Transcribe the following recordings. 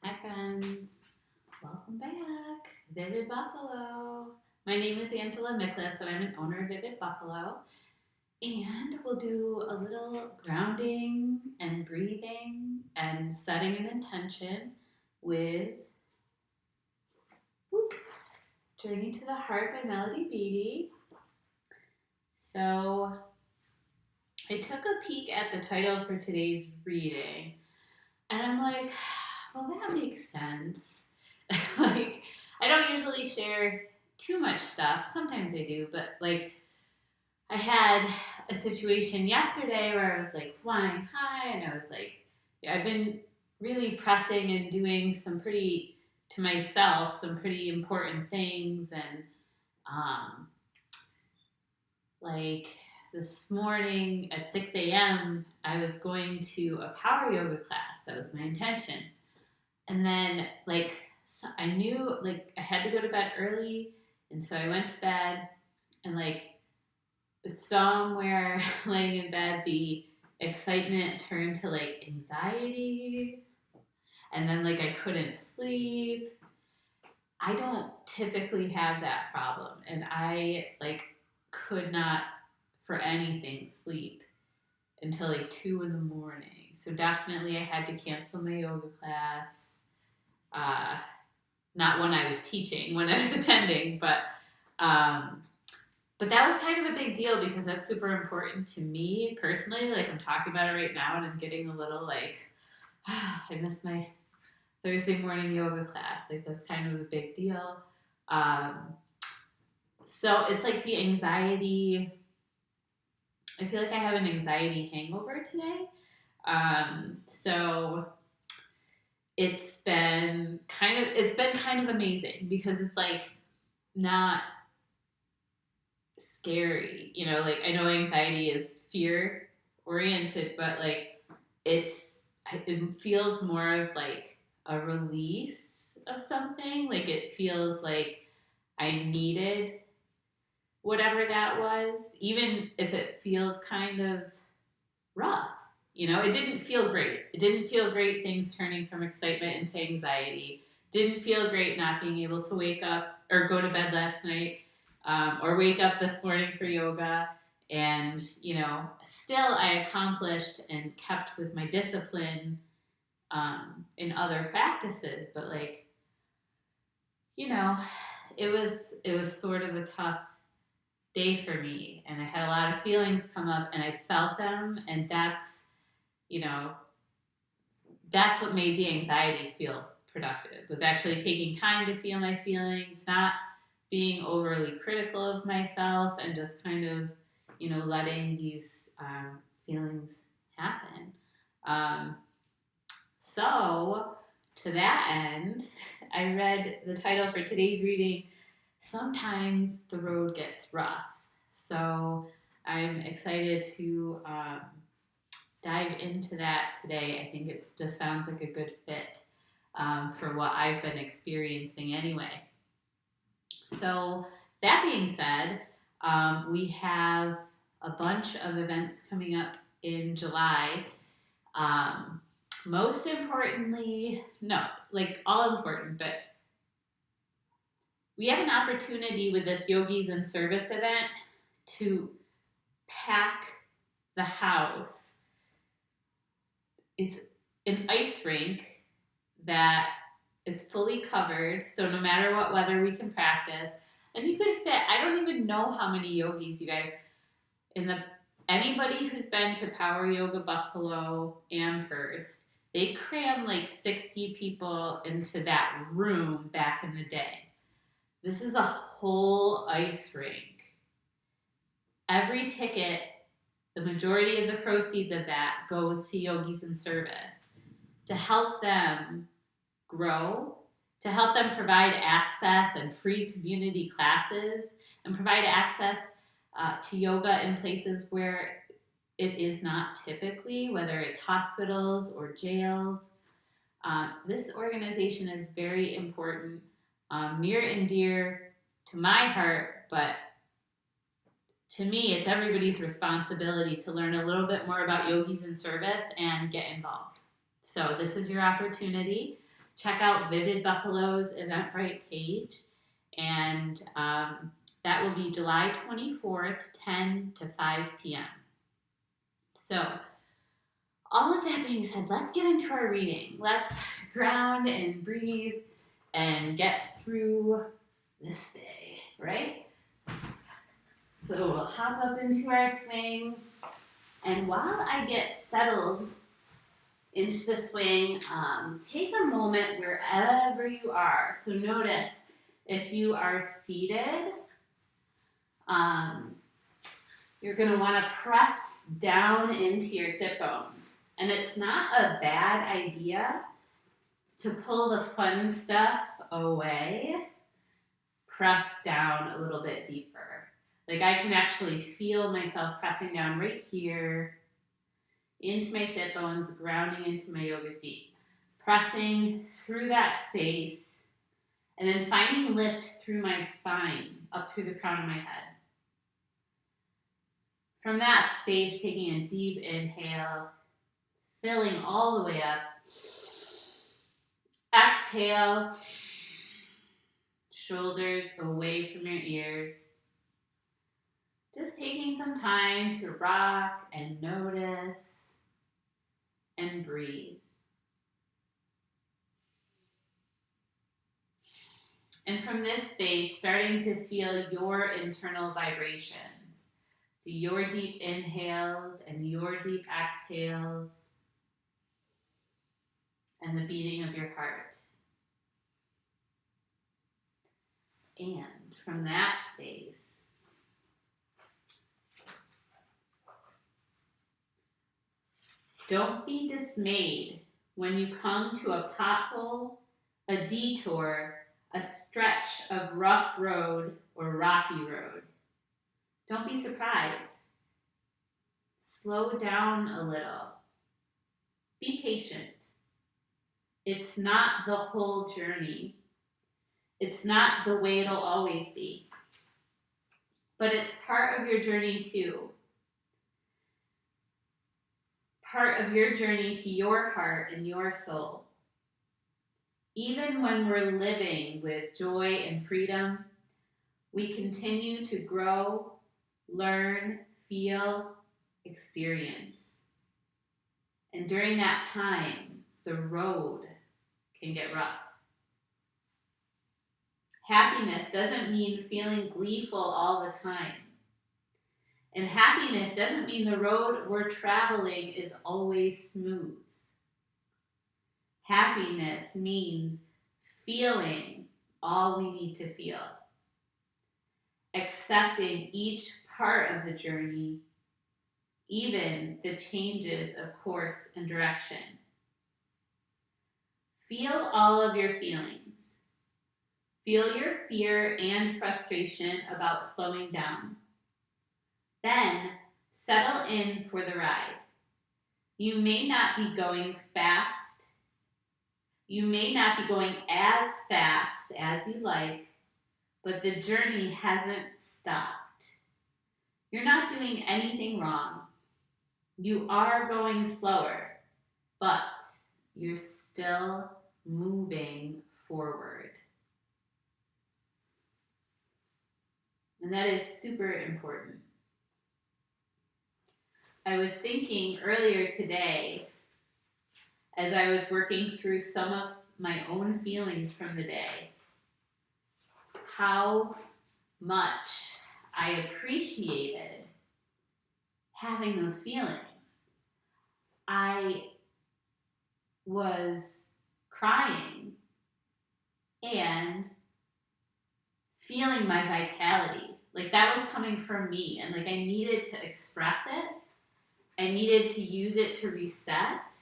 Hi friends, welcome back. Vivid Buffalo. My name is Angela Miklas and I'm an owner of Vivid Buffalo. And we'll do a little grounding and breathing and setting an intention with whoop, Journey to the Heart by Melody Beattie. So I took a peek at the title for today's reading and I'm like, well, that makes sense. Like, I don't usually share too much stuff. Sometimes I do, but like, I had a situation yesterday where I was like flying high, and I was like, I've been really pressing and doing to myself, some pretty important things. And um, like this morning at 6 a.m., I was going to a power yoga class. That was my intention. And then, so I knew, I had to go to bed early. And so I went to bed, and, somewhere laying in bed, the excitement turned to, anxiety. And then, I couldn't sleep. I don't typically have that problem. And I, could not, for anything, sleep until, 2 in the morning. So definitely I had to cancel my yoga class. Not when I was teaching, when I was attending, but that was kind of a big deal because that's super important to me personally. I'm talking about it right now, and I'm getting a little I missed my Thursday morning yoga class. That's kind of a big deal. So it's the anxiety. I feel like I have an anxiety hangover today. So it's been kind of amazing because it's not scary. I know anxiety is fear oriented, but it feels more of a release of something. It feels like I needed whatever that was, even if it feels kind of rough. It didn't feel great. It didn't feel great things turning from excitement into anxiety. Didn't feel great not being able to wake up or go to bed last night, or wake up this morning for yoga. And, still I accomplished and kept with my discipline in other practices. But it was sort of a tough day for me, and I had a lot of feelings come up, and I felt them, and that's what made the anxiety feel productive, was actually taking time to feel my feelings, not being overly critical of myself, and just kind of letting these feelings happen. So to that end, I read the title for today's reading, Sometimes the Road Gets Rough. So I'm excited to dive into that today. I think it just sounds like a good fit for what I've been experiencing anyway. So that being said, we have a bunch of events coming up in July. Most importantly, all important, but we have an opportunity with this Yogis in Service event to pack the house. It's an ice rink that is fully covered, so no matter what weather we can practice. And you could fit, I don't even know how many yogis, you guys, anybody who's been to Power Yoga Buffalo, Amherst, they cram 60 people into that room back in the day. This is a whole ice rink. Every ticket, the majority of the proceeds of that goes to Yogis in Service to help them grow, to help them provide access and free community classes, and provide access to yoga in places where it is not typically, whether it's hospitals or jails. This organization is very important, near and dear to my heart, but to me, it's everybody's responsibility to learn a little bit more about Yogis in Service and get involved. So this is your opportunity check out Vivid Buffalo's Eventbrite page, and that will be July 24th, 10 to 5 p.m. So, all of that being said, let's get into our reading. Let's ground and breathe and get through this day, right? So we'll hop up into our swing, and while I get settled into the swing, take a moment wherever you are. So notice if you are seated, you're going to want to press down into your sit bones. And it's not a bad idea to pull the fun stuff away. Press down a little bit deeper. Like I can actually feel myself pressing down right here into my sit bones, grounding into my yoga seat. Pressing through that space, and then finding lift through my spine, up through the crown of my head. From that space, taking a deep inhale, filling all the way up. Exhale, shoulders away from your ears. Just taking some time to rock and notice and breathe. And from this space, starting to feel your internal vibrations. So your deep inhales and your deep exhales and the beating of your heart. And from that space, don't be dismayed when you come to a pothole, a detour, a stretch of rough road or rocky road. Don't be surprised. Slow down a little. Be patient. It's not the whole journey. It's not the way it'll always be. But it's part of your journey too. Part of your journey to your heart and your soul. Even when we're living with joy and freedom, we continue to grow, learn, feel, experience. And during that time, the road can get rough. Happiness doesn't mean feeling gleeful all the time. And happiness doesn't mean the road we're traveling is always smooth. Happiness means feeling all we need to feel. Accepting each part of the journey, even the changes of course and direction. Feel all of your feelings. Feel your fear and frustration about slowing down. Then settle in for the ride. You may not be going fast. You may not be going as fast as you like, but the journey hasn't stopped. You're not doing anything wrong. You are going slower, but you're still moving forward. And that is super important. I was thinking earlier today, as I was working through some of my own feelings from the day, how much I appreciated having those feelings. I was crying and feeling my vitality. Like that was coming from me, and like I needed to express it. I needed to use it to reset.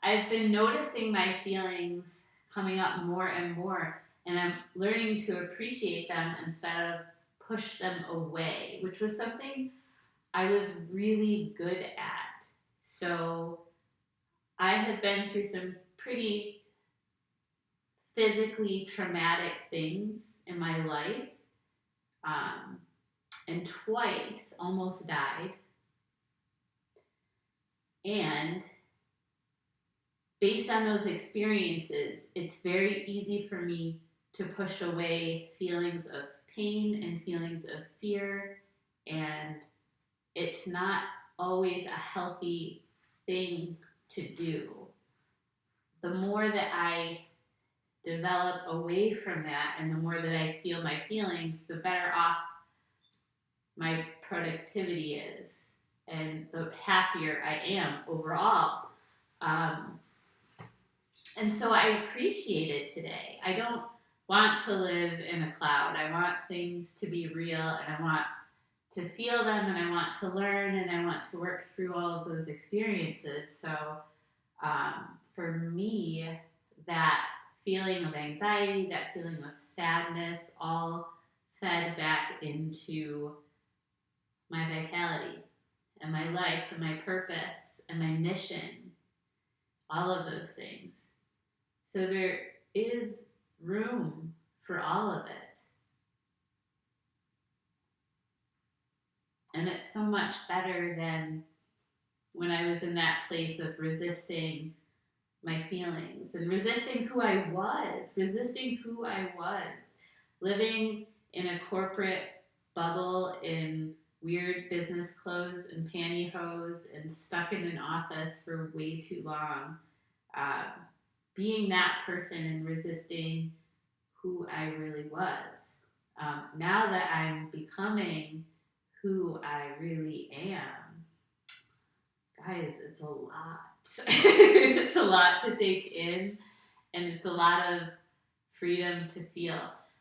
I've been noticing my feelings coming up more and more, and I'm learning to appreciate them instead of push them away, which was something I was really good at. So I have been through some pretty physically traumatic things in my life, and twice almost died. And based on those experiences, it's very easy for me to push away feelings of pain and feelings of fear, and it's not always a healthy thing to do. The more that I develop away from that and the more that I feel my feelings, the better off my productivity is and the happier I am overall. And so I appreciate it today. I don't want to live in a cloud. I want things to be real, and I want to feel them, and I want to learn, and I want to work through all of those experiences. So for me, that feeling of anxiety, that feeling of sadness, all fed back into my vitality and my life and my purpose and my mission, all of those things. So there is room for all of it. And it's so much better than when I was in that place of resisting my feelings and resisting who I was, living in a corporate bubble in weird business clothes and pantyhose and stuck in an office for way too long. Being that person and resisting who I really was. Now that I'm becoming who I really am, guys, it's a lot. It's a lot to take in, and it's a lot of freedom to feel.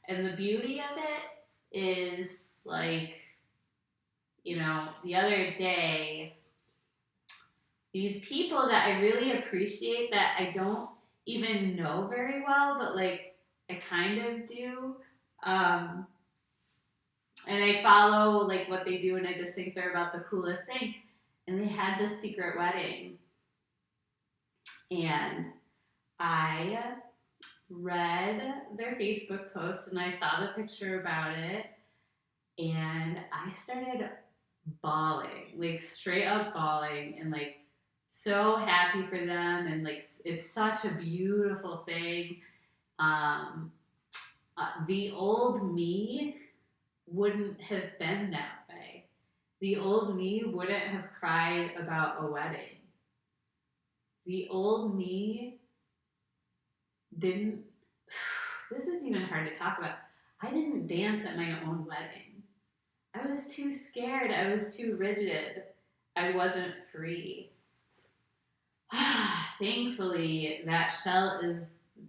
And the beauty of it is, like, the other day, these people that I really appreciate that I don't even know very well, but like I kind of do. And I follow like what they do, and I just think they're about the coolest thing. And they had this secret wedding. And I read their Facebook post and I saw the picture about it, and I started bawling, like straight up bawling, and like so happy for them, and like it's such a beautiful thing. The old me wouldn't have been that way. The old me wouldn't have cried about a wedding. The old me didn't, this is even hard to talk about. I didn't dance at my own wedding. I was too scared. I was too rigid. I wasn't free. Thankfully, that shell is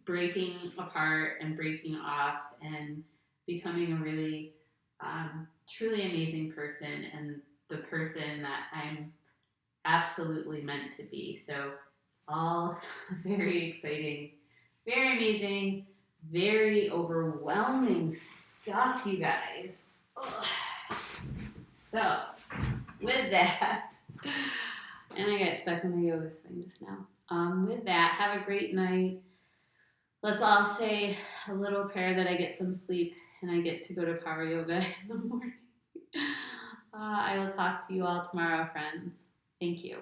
breaking apart and breaking off and becoming a really truly amazing person, and the person that I'm absolutely meant to be. So all very exciting, very amazing, very overwhelming stuff, you guys. Ugh. So with that, and I got stuck in my yoga swing just now. With that, have a great night. Let's all say a little prayer that I get some sleep and I get to go to power yoga in the morning. I will talk to you all tomorrow, friends. Thank you.